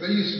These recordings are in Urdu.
23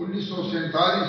1947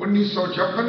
1956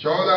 14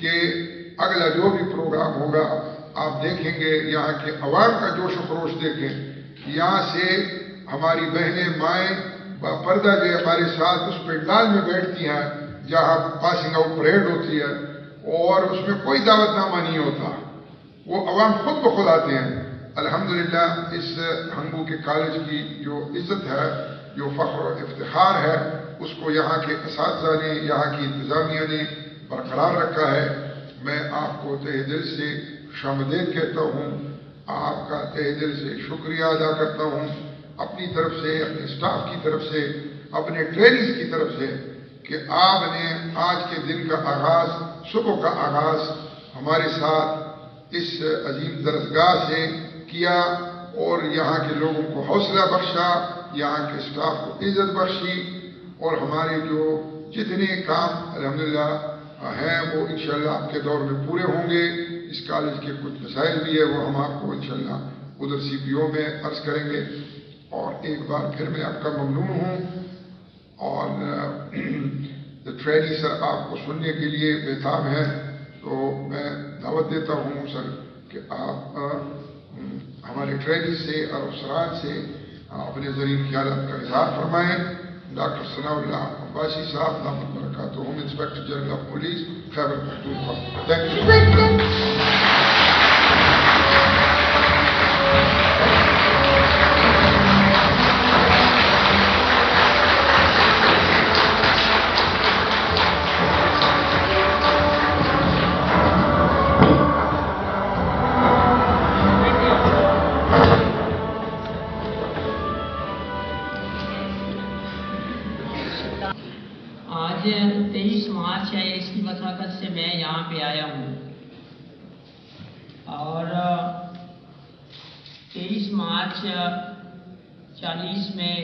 کہ اگلا جو بھی پروگرام ہوگا آپ دیکھیں گے یہاں کے عوام کا جوش و خروش دیکھیں. یہاں سے ہماری بہنیں مائیں پردہ جو ہمارے ساتھ اس پنڈال میں بیٹھتی ہیں جہاں پاسنگ آؤٹ پریڈ ہوتی ہے اور اس میں کوئی دعوت نامہ نہیں ہوتا. وہ عوام خود بخود آتے ہیں. الحمدللہ اس ہنگو کے کالج کی جو عزت ہے، جو فخر و افتخار ہے، اس کو یہاں کے اساتذہ نے، یہاں کی انتظامیہ نے برقرار رکھا ہے. میں آپ کو تہ دل سے شامدید کہتا ہوں، آپ کا تہ دل سے شکریہ ادا کرتا ہوں، اپنی طرف سے، اپنے اسٹاف کی طرف سے، اپنے ٹرینرز کی طرف سے، کہ آپ نے آج کے دن کا آغاز، صبح کا آغاز ہمارے ساتھ اس عظیم درسگاہ سے کیا اور یہاں کے لوگوں کو حوصلہ بخشا، یہاں کے اسٹاف کو عزت بخشی، اور ہمارے جو جتنے کام الحمدللہ ہیں وہ انشاءاللہ آپ کے دور میں پورے ہوں گے. اس کالج کے کچھ مسائل بھی ہے وہ ہم آپ کو انشاءاللہ ادھر سی پی او میں عرض کریں گے. اور ایک بار پھر میں آپ کا ممنون ہوں، اور ٹرینی سر آپ کو سننے کے لیے بےتاب ہیں، تو میں دعوت دیتا ہوں سر کہ آپ ہمارے ٹرینی سے اور افسران سے اپنے ذریعہ خیالات کا اظہار فرمائیں. ڈاکٹر ثناء اللہ عباسی صاحب دامت برکاتہم، inspector general of police Khyber Pakhtunkhwa. Thank you. آج 23 مارچ ہے، اس کی وساقت سے میں یہاں پہ آیا ہوں، اور 23 مارچ 40 میں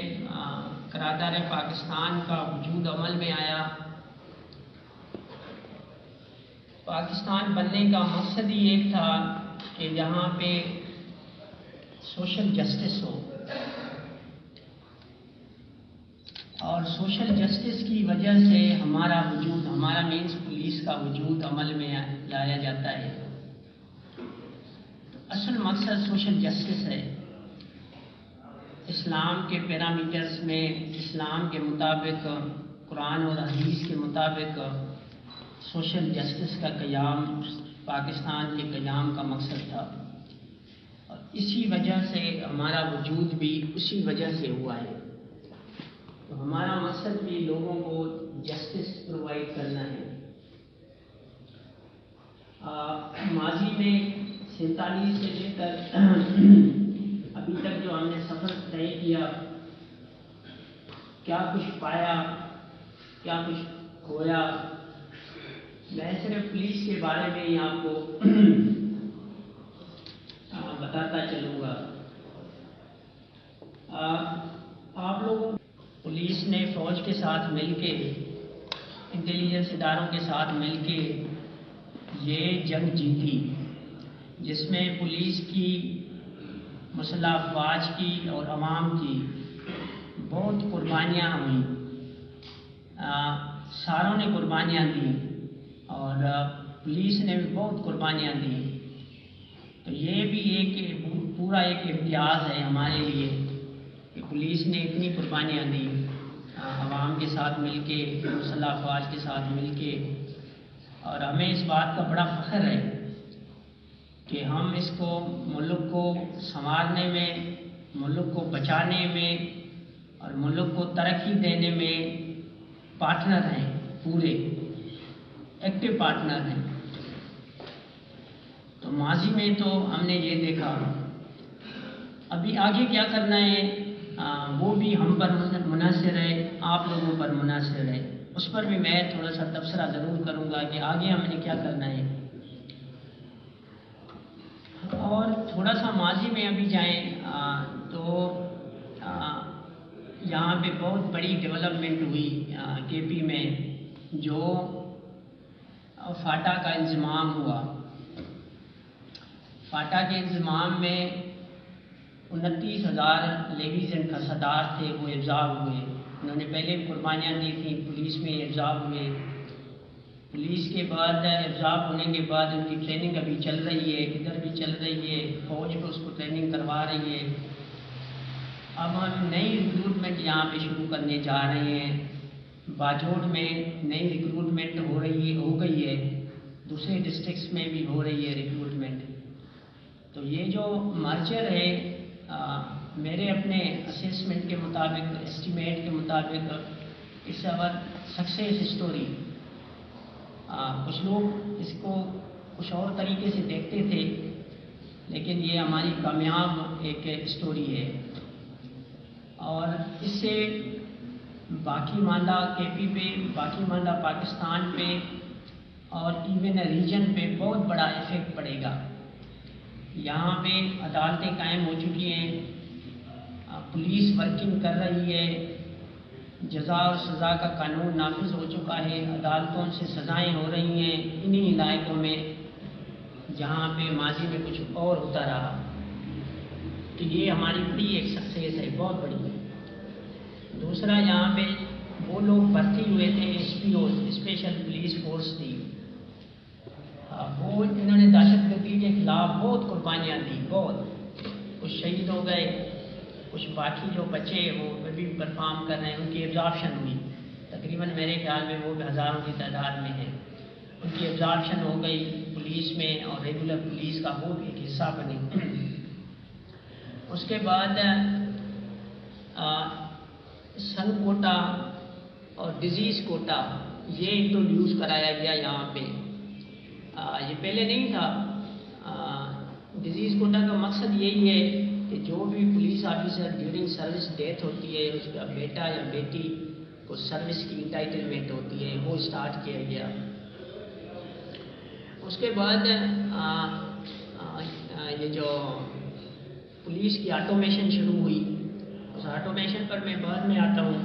قرارداد پاکستان کا وجود عمل میں آیا. پاکستان بننے کا مقصد ہی ایک تھا کہ یہاں پہ سوشل جسٹس ہو، اور سوشل جسٹس کی وجہ سے ہمارا وجود، ہمارا مینس پولیس کا وجود عمل میں لایا جاتا ہے. اصل مقصد سوشل جسٹس ہے. اسلام کے پیرامیٹرز میں، اسلام کے مطابق، قرآن اور حدیث کے مطابق سوشل جسٹس کا قیام پاکستان کے قیام کا مقصد تھا، اور اسی وجہ سے ہمارا وجود بھی اسی وجہ سے ہوا ہے. تو ہمارا مقصد بھی لوگوں کو جسٹس پرووائڈ کرنا ہے. ماضی میں 47 سے لے کر ابھی تک جو ہم نے سفر طے کیا، کیا کچھ پایا، کیا کچھ کھویا، میں صرف پولیس کے بارے میں ہی آپ کو بتاتا چلوں گا. آپ لوگوں پولیس نے فوج کے ساتھ مل کے، انٹیلیجنس اداروں کے ساتھ مل کے یہ جنگ جیتی، جس میں پولیس کی، مسلح افواج کی اور عوام کی بہت قربانیاں ہوئیں. ساروں نے قربانیاں دیں اور پولیس نے بھی بہت قربانیاں دیں. تو یہ بھی ایک پورا ایک امتیاز ہے ہمارے لیے کہ پولیس نے اتنی قربانیاں دیں عوام کے ساتھ مل کے، مسلح افواج کے ساتھ مل کے. اور ہمیں اس بات کا بڑا فخر ہے کہ ہم اس کو، ملک کو سنوارنے میں، ملک کو بچانے میں اور ملک کو ترقی دینے میں پارٹنر ہیں، پورے ایکٹیو پارٹنر ہیں. تو ماضی میں تو ہم نے یہ دیکھا. ابھی آگے کیا کرنا ہے وہ بھی ہم پر منحصر ہے، آپ لوگوں پر منحصر ہے. اس پر بھی میں تھوڑا سا تبصرہ ضرور کروں گا کہ آگے ہم نے کیا کرنا ہے. اور تھوڑا سا ماضی میں ابھی جائیں تو یہاں پہ بہت بڑی ڈیولپمنٹ ہوئی کے پی میں، جو فاٹا کا انضمام ہوا. فاٹا کے انضمام میں 29,000 لیڈیز اینڈ قصدار تھے، وہ ابزار ہوئے. انہوں نے پہلے بھی قربانیاں دی تھیں، پولیس میں ابزار ہوئے. پولیس کے بعد ابزارب ہونے کے بعد ان کی ٹریننگ ابھی چل رہی ہے، ادھر بھی چل رہی ہے، فوج بھی اس کو ٹریننگ کروا رہی ہے. اب ہم نئی ریکروٹمنٹ یہاں پہ شروع کرنے جا رہے ہیں. باجوڑ میں نئی ریکروٹمنٹ ہو گئی ہے، دوسرے ڈسٹرکٹس میں بھی ہو رہی ہے ریکروٹمنٹ. تو یہ جو مرجر ہے میرے اپنے اسیسمنٹ کے مطابق، اسٹیمیٹ کے مطابق، اس اور سکسیس اسٹوری. کچھ لوگ اس کو کچھ اور طریقے سے دیکھتے تھے، لیکن یہ ہماری کامیاب ایک اسٹوری ہے. اور اس سے باقی ماندہ کے پی پہ، باقی ماندہ پاکستان پہ اور ایون ریجن پہ بہت بڑا ایفیکٹ پڑے گا. یہاں پہ عدالتیں قائم ہو چکی ہیں، پولیس ورکنگ کر رہی ہے، جزا اور سزا کا قانون نافذ ہو چکا ہے، عدالتوں سے سزائیں ہو رہی ہیں انہی علاقوں میں جہاں پہ ماضی میں کچھ اور ہوتا رہا. تو یہ ہماری بڑی ایک سکسیس ہے، بہت بڑی. دوسرا، یہاں پہ وہ لوگ بھرتی ہوئے تھے، ایس پی او، اسپیشل پولیس فورس تھی، وہ انہوں نے دہشت گردی کے خلاف بہت قربانیاں دی، بہت. کچھ شہید ہو گئے، کچھ باقی جو بچے وہ ابھی پرفارم کر رہے ہیں، ان کی ایبزارپشن ہوئی. تقریباً میرے خیال میں وہ ہزاروں کی تعداد میں ہیں. ان کی ایبزارپشن ہو گئی پولیس میں اور ریگولر پولیس کا وہ ایک حصہ بنے. اس کے بعد سن کوٹا اور ڈیزیز کوٹا یہ انٹروڈیوس کرایا گیا یہاں پہ. یہ پہلے نہیں تھا. ڈیزیز کوٹا کا مقصد یہی ہے کہ جو بھی police officer during service death ہوتی ہے، اس کا بیٹا یا بیٹی کو سروس کی انٹائٹلمنٹ ہوتی ہے، وہ اسٹارٹ کیا گیا. اس کے بعد یہ جو پولیس کی آٹومیشن شروع ہوئی، اس آٹومیشن پر میں بعد میں آتا ہوں.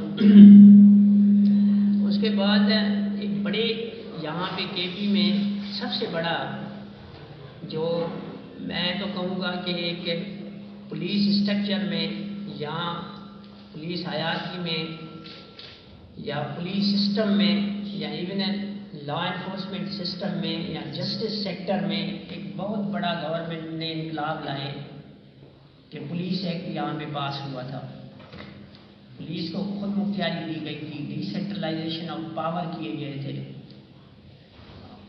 اس کے بعد ایک بڑے یہاں پہ کے پی میں سب سے بڑا جو میں تو کہوں گا کہ ایک پولیس اسٹرکچر میں یا پولیس حیاتی میں یا پولیس سسٹم میں یا ایون لا انفورسمنٹ سسٹم میں یا جسٹس سیکٹر میں ایک بہت بڑا گورنمنٹ نے انقلاب لائے کہ پولیس ایکٹ یہاں پہ پاس ہوا تھا. پولیس کو خود مختاری دی گئی تھی، ڈی سینٹرلائزیشن آف پاور کیے گئے تھے.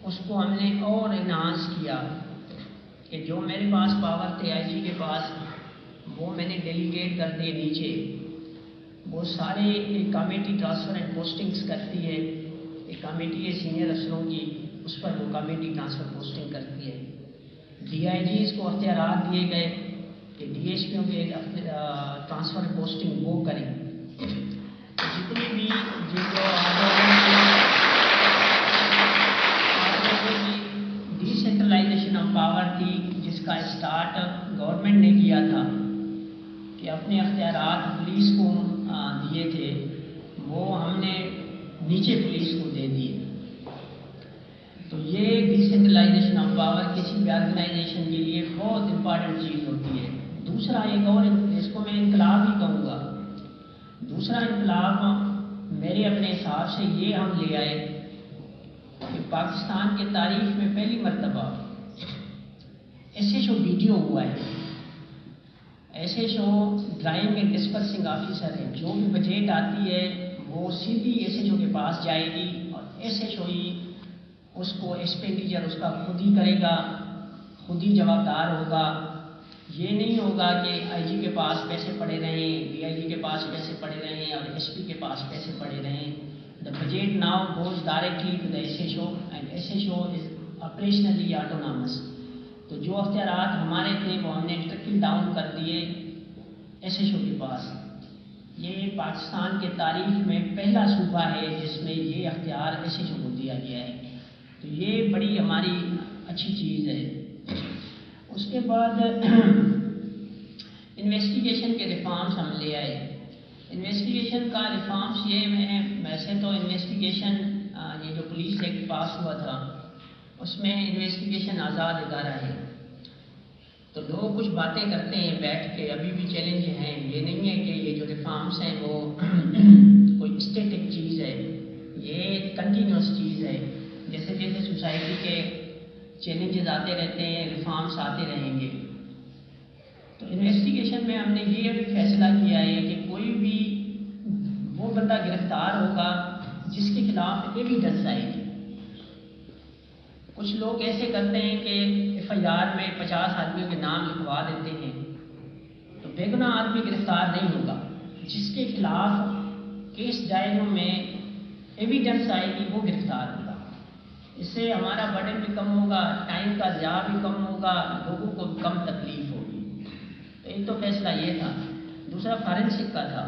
اس کو ہم نے اور انہانس کیا کہ جو میرے پاس پاور تھے آئی جی کے پاس، وہ میں نے ڈیلیگیٹ کر دیے نیچے. وہ سارے ایک کمیٹی ٹرانسفر اینڈ پوسٹنگس کرتی ہے، ایک کمیٹی ہے سینئر افسروں کی، اس پر وہ کمیٹی ٹرانسفر پوسٹنگ کرتی ہے. ڈی آئی جیز کو اختیارات دیے گئے کہ ڈی ایس پیوں کے ٹرانسفر پوسٹنگ وہ کریں. جتنی بھی ڈی سینٹرلائزیشن آف پاور تھی، جس کا اسٹارٹ گورنمنٹ نے کیا تھا کہ اپنے اختیارات پولیس کو دیے تھے، وہ ہم نے نیچے پولیس کو دے دیے. تو یہ ڈی سینٹرلائزیشن آف پاور کسی بھی آرگنائزیشن کے لیے بہت امپارٹنٹ چیز ہوتی ہے. دوسرا ایک اور، اس کو میں انقلاب ہی کہوں گا. دوسرا انقلاب میرے اپنے حساب سے یہ ہم لے آئے کہ پاکستان کے تاریخ میں پہلی مرتبہ S H O D T O ہوا ہے. S H O drawing and dispersing officer ہے. جو بھی بجٹ آتی ہے وہ سیدھی ایس ایچ او کے پاس جائے گی اور ایس ایچ او ہی اس کو ایکسپینڈیچر اس کا خود ہی کرے گا، خود ہی جوابدار ہوگا. یہ نہیں ہوگا کہ آئی جی کے پاس پیسے پڑے رہیں، ڈی آئی جی کے پاس پیسے پڑے رہیں اور ایس پی کے پاس پیسے پڑے رہیں. The budget now goes directly to the S H O and S H O is operationally autonomous. تو جو اختیارات ہمارے تھے وہ ہم نے ٹرکل ڈاؤن کر دیے ایس ایچ او کے پاس. یہ پاکستان کے تاریخ میں پہلا صوبہ ہے جس میں یہ اختیار ایس ایچ او کو دیا گیا ہے. تو یہ بڑی ہماری اچھی چیز ہے. اس کے بعد انویسٹیگیشن کے ریفارمس ہم لے آئے. انویسٹیگیشن کا ریفارمس یہ میں ویسے تو انویسٹیگیشن یہ جو پولیس ایکٹ پاس ہوا تھا اس میں انویسٹیگیشن آزاد ادارہ ہے. تو لوگ کچھ باتیں کرتے ہیں بیٹھ کے، ابھی بھی چیلنج ہیں. یہ نہیں ہے کہ یہ جو ریفارمس ہیں وہ کوئی اسٹیٹک چیز ہے، یہ کنٹینیوس چیز ہے. جیسے جیسے سوسائٹی کے چیلنجز آتے رہتے ہیں، ریفارمس آتے رہیں گے، تو انویسٹیگیشن میں ہم نے یہ بھی فیصلہ کیا ہے کہ کوئی بھی وہ بندہ گرفتار ہوگا جس کے خلاف ایویڈنس آئے گی۔ کچھ لوگ ایسے کرتے ہیں کہ ایف آئی آر میں 50 آدمیوں کے نام لکھوا دیتے ہیں، تو بے گناہ آدمی گرفتار نہیں ہوگا۔ جس کے خلاف کیس ڈائریوں میں ایویڈنس آئے گی وہ گرفتار ہوگا۔ اس سے ہمارا برڈن بھی کم ہوگا، ٹائم کا ضیاع بھی کم ہوگا، لوگوں کو بھی کم تکلیف ہوگی۔ تو ایک تو فیصلہ یہ تھا۔ دوسرا فارنسک کا تھا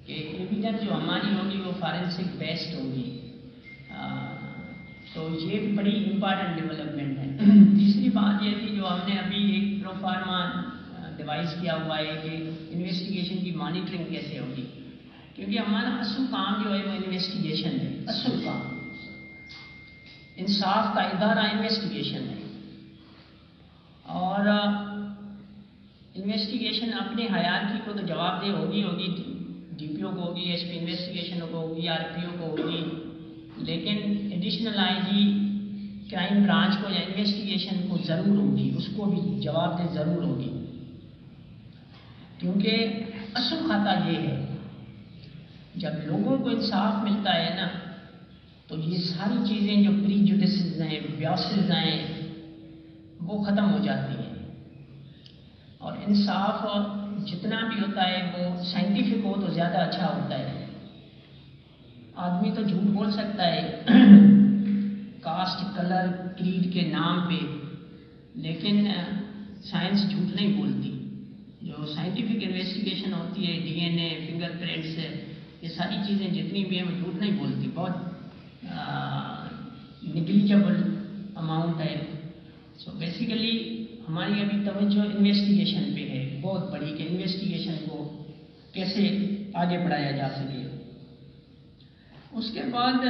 کہ ایویڈنس جو ہماری ہوگی وہ فارنسک بیسڈ ہوگی، تو یہ بھی بڑی امپارٹنٹ ڈیولپمنٹ ہے۔ تیسری بات یہ تھی جو ہم نے ابھی ایک پرو فارما ڈیوائس کیا ہوا ہے کہ انویسٹیگیشن کی مانیٹرنگ کیسے ہوگی، کیونکہ ہمارا اصل کام جو ہے وہ انویسٹیگیشن ہے۔ اصل کام انصاف کا ادارہ انویسٹیگیشن ہے، اور انویسٹیگیشن اپنے ہیرارکی کو تو جواب دہ ہوگی، ڈی پی او کو ہوگی، ایس پی انویسٹیگیشن کو ہوگی، آر پی او کو ہوگی، لیکن additional I G crime branch کو یا انویسٹیگیشن کو ضرور ہوگی، اس کو بھی جواب دہ ضرور ہوگی، کیونکہ اصل خطا یہ ہے جب لوگوں کو انصاف ملتا ہے نا تو یہ ساری چیزیں جو پری جوڈیسز ہیں، بیاسز ہیں، وہ ختم ہو جاتی ہیں، اور انصاف جتنا بھی ہوتا ہے وہ سائنٹیفک ہو تو زیادہ اچھا ہوتا ہے۔ آدمی تو جھوٹ بول سکتا ہے کاسٹ، کلر، کریڈ کے نام پہ، لیکن سائنس جھوٹ نہیں بولتی۔ جو سائنٹیفک انویسٹیگیشن ہوتی ہے، ڈی این اے، فنگر پرنٹس، یہ ساری چیزیں جتنی بھی ہیں وہ جھوٹ نہیں بولتی، بہت نگلیجبل اماؤنٹ ہے۔ سو بیسیکلی ہماری ابھی توجہ انویسٹیگیشن پہ ہے بہت بڑی، کہ انویسٹیگیشن کو کیسے آگے بڑھایا جا سکے۔ اس کے بعد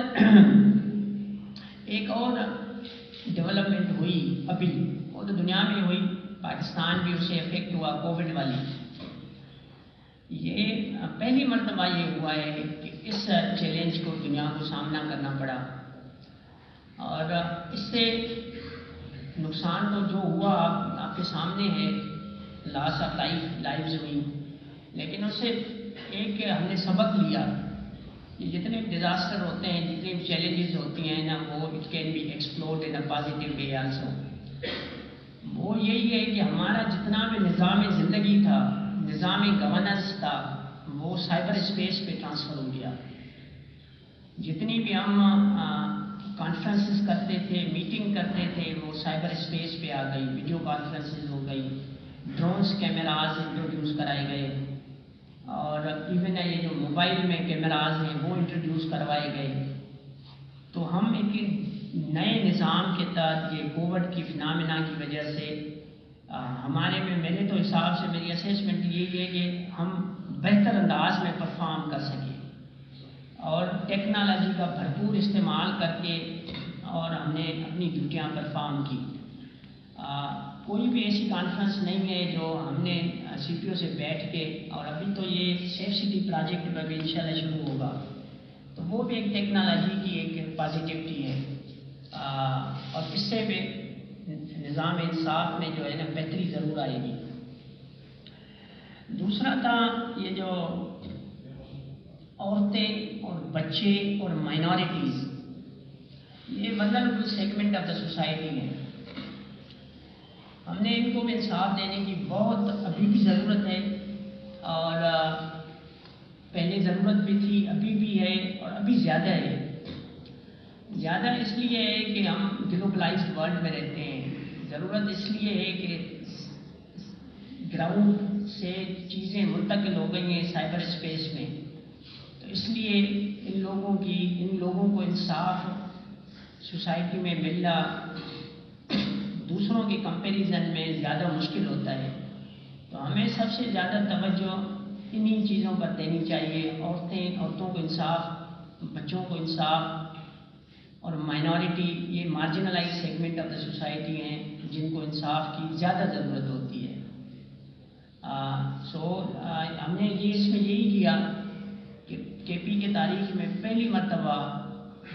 ایک اور ڈیولپمنٹ ہوئی ابھی، وہ تو دنیا میں ہوئی، پاکستان بھی اسے افیکٹ ہوا، کووڈ والی۔ یہ پہلی مرتبہ یہ ہوا ہے کہ اس چیلنج کو دنیا کو سامنا کرنا پڑا، اور اس سے نقصان تو جو ہوا آپ کے سامنے ہے، لاس آف لائفز ہوئی، لیکن اس سے ایک ہم نے سبق لیا کہ جتنے ڈیزاسٹر ہوتے ہیں، جتنے چیلنجز ہوتی ہیں نا، وہ it can be explored in a positive way also. وہ یہی ہے کہ ہمارا جتنا بھی نظام زندگی تھا، نظام گورننس تھا، وہ سائبر اسپیس پہ ٹرانسفر ہو گیا۔ جتنی بھی ہم کانفرنسز کرتے تھے، میٹنگ کرتے تھے، وہ سائبر اسپیس پہ آ گئی، ویڈیو کانفرنسز ہو گئی، ڈرونز کیمراز انٹروڈیوس کرائے گئے، اور ایون یہ جو موبائل میں کیمراز ہیں وہ انٹروڈیوس کروائے گئے۔ تو ہم ایک نئے نظام کے تحت یہ کووڈ کی فنامنا کی وجہ سے ہمارے میں، میرے تو حساب سے میری اسیسمنٹ یہی ہے کہ ہم بہتر انداز میں پرفارم کر سکیں، اور ٹیکنالوجی کا بھرپور استعمال کر کے اور ہم نے اپنی ڈیوٹیاں پرفارم کی۔ کوئی بھی ایسی کانفرنس نہیں ہے جو ہم نے سی پی او سے بیٹھ کے، اور ابھی تو یہ سیف سٹی پروجیکٹ میں بھی انشاءاللہ شروع ہوگا، تو وہ بھی ایک ٹیکنالوجی کی ایک پازیٹیوٹی ہے، اور اس سے بھی نظام انصاف میں جو ہے نا بہتری ضرور آئے گی۔ دوسرا تھا یہ جو عورتیں اور بچے اور مائنورٹیز، یہ vulnerable segment of the society ہے، ہم نے ان کو بھی انصاف دینے کی بہت ابھی بھی ضرورت ہے، اور پہلے ضرورت بھی تھی، ابھی بھی ہے، اور ابھی زیادہ ہے۔ زیادہ اس لیے ہے کہ ہم گلوبلائزڈ ورلڈ میں رہتے ہیں، ضرورت اس لیے ہے کہ گراؤنڈ سے چیزیں منتقل ہو گئی ہیں سائبر اسپیس میں، تو اس لیے ان لوگوں کو انصاف سوسائٹی میں ملنا دوسروں کے کمپیریزن میں زیادہ مشکل ہوتا ہے۔ تو ہمیں سب سے زیادہ توجہ انہی چیزوں پر دینی چاہیے، عورتوں کو انصاف، بچوں کو انصاف، اور مائنورٹی، یہ marginalise segment of the society ہیں جن کو انصاف کی زیادہ ضرورت ہوتی ہے۔ ہم نے اس میں یہی کیا کہ کے پی کے تاریخ میں پہلی مرتبہ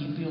DPO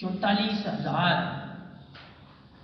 44,000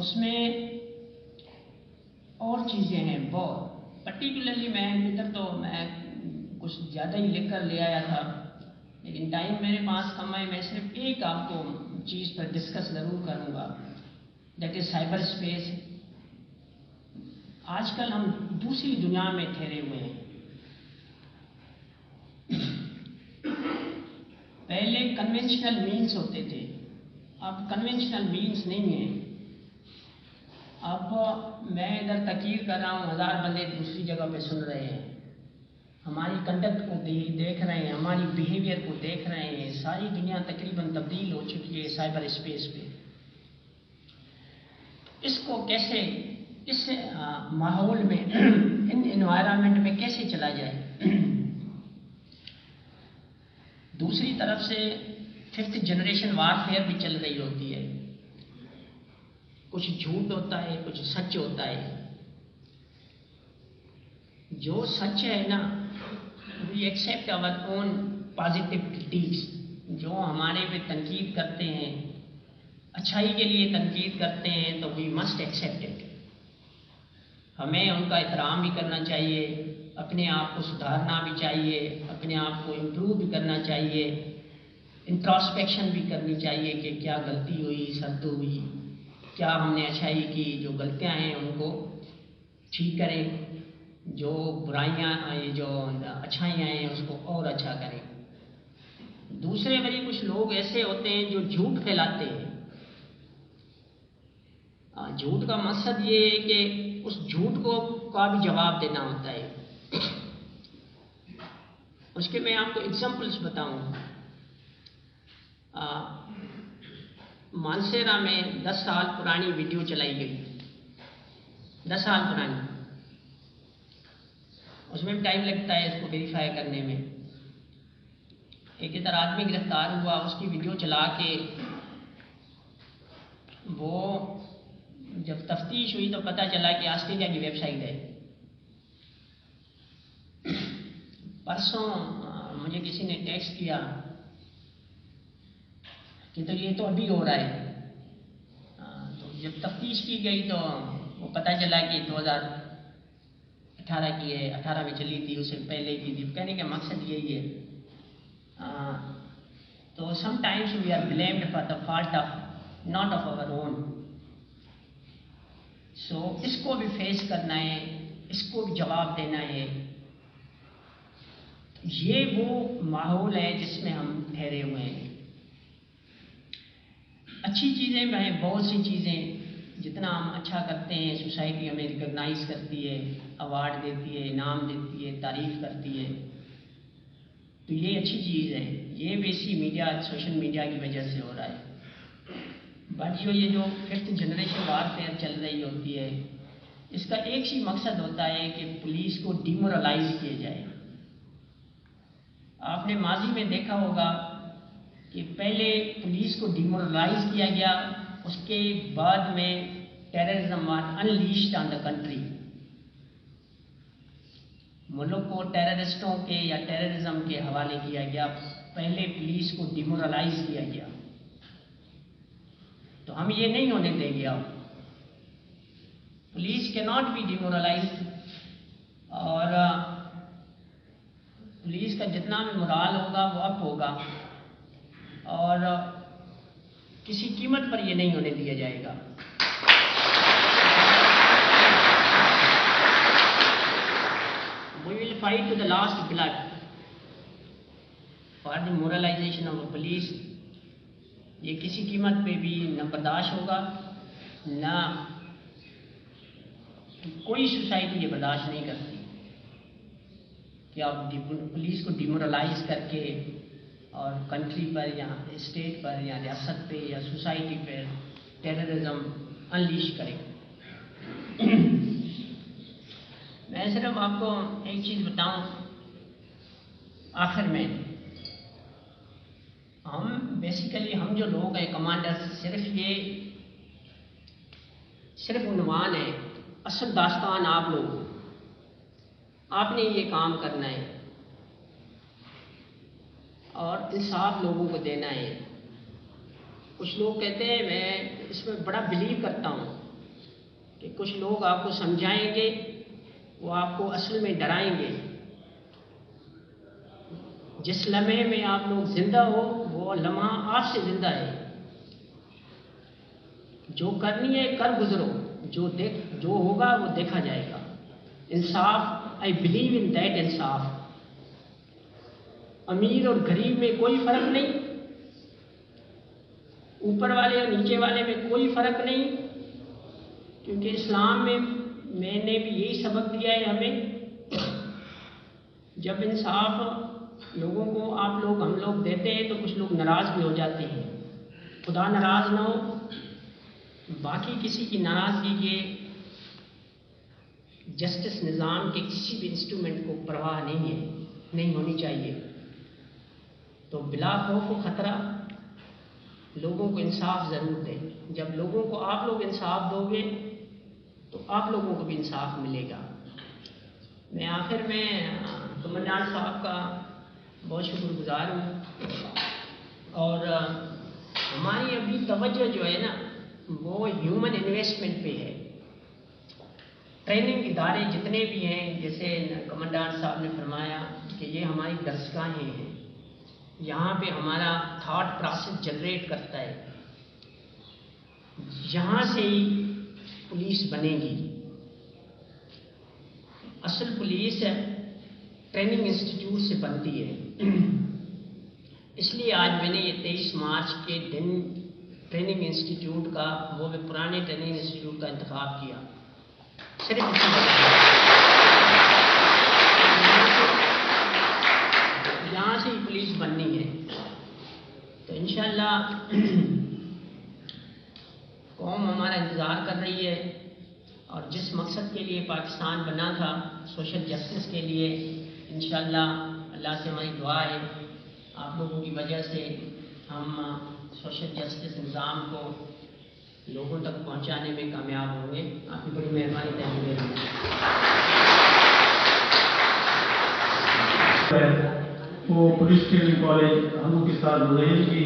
اس میں اور چیزیں ہیں بہت. پرٹیکولرلی ادھر تو میں کچھ زیادہ ہی لکھ کر لے آیا تھا، لیکن ٹائم میرے پاس کم ہے. میں صرف ایک آپ کو چیز پر ڈسکس ضرور کروں گا، دیٹ از سائبر اسپیس. آج کل ہم دوسری دنیا میں ٹھہرے ہوئے ہیں. پہلے کنونشنل مینس ہوتے تھے، اب کنونشنل مینس نہیں ہیں. اب میں ادھر تقریر کر رہا ہوں، 1000 بندے دوسری جگہ پہ سن رہے ہیں، ہماری کنڈکٹ کو دیکھ رہے ہیں، ہماری بیہیویئر کو دیکھ رہے ہیں. ساری دنیا تقریباً تبدیل ہو چکی ہے سائبر اسپیس پہ. اس کو کیسے اس ماحول میں ان انوائرمنٹ میں کیسے چلا جائے؟ دوسری طرف سے 5th جنریشن وارفیئر بھی چل رہی ہوتی ہے. کچھ جھوٹ ہوتا ہے، کچھ سچ ہوتا ہے. جو سچ ہے نا، وی ایکسیپٹ آور اون پازیٹیو کرٹیکس. جو ہمارے پہ تنقید کرتے ہیں، اچھائی کے لیے تنقید کرتے ہیں، تو وی مسٹ ایکسیپٹ اٹ. ہمیں ان کا احترام بھی کرنا چاہیے، اپنے آپ کو سدھارنا بھی چاہیے، اپنے آپ کو امپروو بھی کرنا چاہیے، انٹراسپیکشن بھی کرنی چاہیے کہ کیا غلطی ہوئی، سرد ہوئی، کیا ہم نے اچھائی کی. جو غلطیاں ہیں ان کو ٹھیک کریں، جو برائیاں جو اچھائیاں ہیں اس کو اور اچھا کریں. دوسرے بڑی کچھ لوگ ایسے ہوتے ہیں جو جھوٹ پھیلاتے ہیں. جھوٹ کا مقصد یہ ہے کہ اس جھوٹ کو کا بھی جواب دینا ہوتا ہے. اس کے میں آپ کو ایگزامپلس بتاؤں. مانسیرا میں 10 سال پرانی ویڈیو چلائی گئی، 10 سال پرانی. اس میں بھی ٹائم لگتا ہے اس کو ویریفائی کرنے میں. ایک ادھر آدمی گرفتار ہوا، اس کی ویڈیو چلا کے وہ جب تفتیش ہوئی تو پتہ چلا کہ آسٹریلیا کی ویب سائٹ ہے. پرسوں مجھے کسی نے ٹیکسٹ کیا کہ تو یہ تو ابھی ہو رہا ہے. تو جب تفتیش کی گئی تو وہ پتہ چلا کہ 2018 کی ہے، 18 میں چلی تھی، اسے پہلے کی تھی. کہنے کا مقصد یہی ہے. تو sometimes we are blamed for the fault of not of our own. So اس کو بھی فیس کرنا ہے، اس کو بھی جواب دینا ہے. یہ وہ ماحول ہے جس میں ہم ٹھہرے ہوئے ہیں. اچھی چیزیں میں بہت سی چیزیں جتنا ہم اچھا کرتے ہیں سوسائٹی ہمیں ریکگنائز کرتی ہے، ایوارڈ دیتی ہے، انعام دیتی ہے، تعریف کرتی ہے. تو یہ اچھی چیز ہے. یہ بیسی میڈیا سوشل میڈیا کی وجہ سے ہو رہا ہے. بٹ یہ جو 5th جنریشن وارفیئر چل رہی ہوتی ہے، اس کا ایک ہی مقصد ہوتا ہے کہ پولیس کو ڈیمورلائز کیا جائے. آپ نے ماضی میں دیکھا ہوگا کہ پہلے پولیس کو ڈیمورلائز کیا گیا، اس کے بعد میں terrorism war انلیشڈ on the country. ملک کو ٹیررسٹوں کے یا ٹیررزم کے حوالے کیا گیا. پہلے پولیس کو ڈیمورلائز کیا گیا. تو ہم یہ نہیں ہونے دیں گے. اب پولیس کی ناٹ بی ڈیمورلائزڈ، اور پولیس کا جتنا بھی مورال ہوگا وہ اپ ہوگا، اور کسی قیمت پر یہ نہیں ہونے دیا جائے گا. We will fight to the last blood for the moralization of the police. یہ کسی قیمت پہ بھی نہ برداشت ہوگا، نہ کوئی سوسائٹی یہ برداشت نہیں کرتی کہ آپ پولیس کو ڈیمورلائز کر کے اور کنٹری پر یا اسٹیٹ پر یا ریاست پہ یا سوسائٹی پہ ٹیررزم انلیش کریں. میں صرف آپ کو ایک چیز بتاؤں آخر میں. بیسیکلی ہم جو لوگ ہیں کمانڈر، صرف عنوان ہے. اصل داستان آپ لوگ، آپ نے یہ کام کرنا ہے اور انصاف لوگوں کو دینا ہے. کچھ لوگ کہتے ہیں میں اس میں بڑا بلیو کرتا ہوں، کہ کچھ لوگ آپ کو سمجھائیں گے، وہ آپ کو اصل میں ڈرائیں گے. جس لمحے میں آپ لوگ زندہ ہو وہ لمحہ آپ سے زندہ ہے. جو کرنی ہے کر گزرو، جو ہوگا وہ دیکھا جائے گا. انصاف، آئی بلیو ان دیٹ انصاف. امیر اور غریب میں کوئی فرق نہیں، اوپر والے اور نیچے والے میں کوئی فرق نہیں، کیونکہ اسلام میں نے بھی یہی سبق دیا ہے ہمیں. جب انصاف لوگوں کو ہم لوگ دیتے ہیں تو کچھ لوگ ناراض بھی ہو جاتے ہیں. خدا ناراض نہ ہو، باقی کسی کی ناراضگی کے جسٹس نظام کے کسی بھی انسٹرومنٹ کو پرواہ نہیں ہونی چاہیے. تو بلا خوف و خطرہ لوگوں کو انصاف ضرور دیں. جب لوگوں کو آپ لوگ انصاف دو گے تو آپ لوگوں کو بھی انصاف ملے گا. میں آخر میں کمانڈنٹ صاحب کا بہت شکر گزار ہوں. اور ہماری ابھی توجہ جو ہے نا وہ ہیومن انویسٹمنٹ پہ ہے. ٹریننگ ادارے جتنے بھی ہیں، جیسے کمانڈنٹ صاحب نے فرمایا کہ یہ ہماری درسگاہیں ہیں، یہاں پہ ہمارا تھاٹ پروسیس جنریٹ کرتا ہے. یہاں سے ہی پولیس بنے گی. اصل پولیس ٹریننگ انسٹیٹیوٹ سے بنتی ہے. اس لیے آج میں نے یہ 23 مارچ کے دن ٹریننگ انسٹیٹیوٹ کا، وہ بھی پرانے ٹریننگ انسٹیٹیوٹ کا انتخاب کیا. صرف اسی وجہ یہاں سے ہی پولیس بننی ہے. تو انشاءاللہ قوم ہمارا انتظار کر رہی ہے، اور جس مقصد کے لیے پاکستان بنا تھا، سوشل جسٹس کے لیے، انشاءاللہ اللہ سے ہماری دعا ہے آپ لوگوں کی وجہ سے ہم سوشل جسٹس نظام کو لوگوں تک پہنچانے میں کامیاب ہوں گے. آپ کی بڑی مہربانی وہ پولیس ٹریننگ کالج ہم کے ساتھ مظاہر کی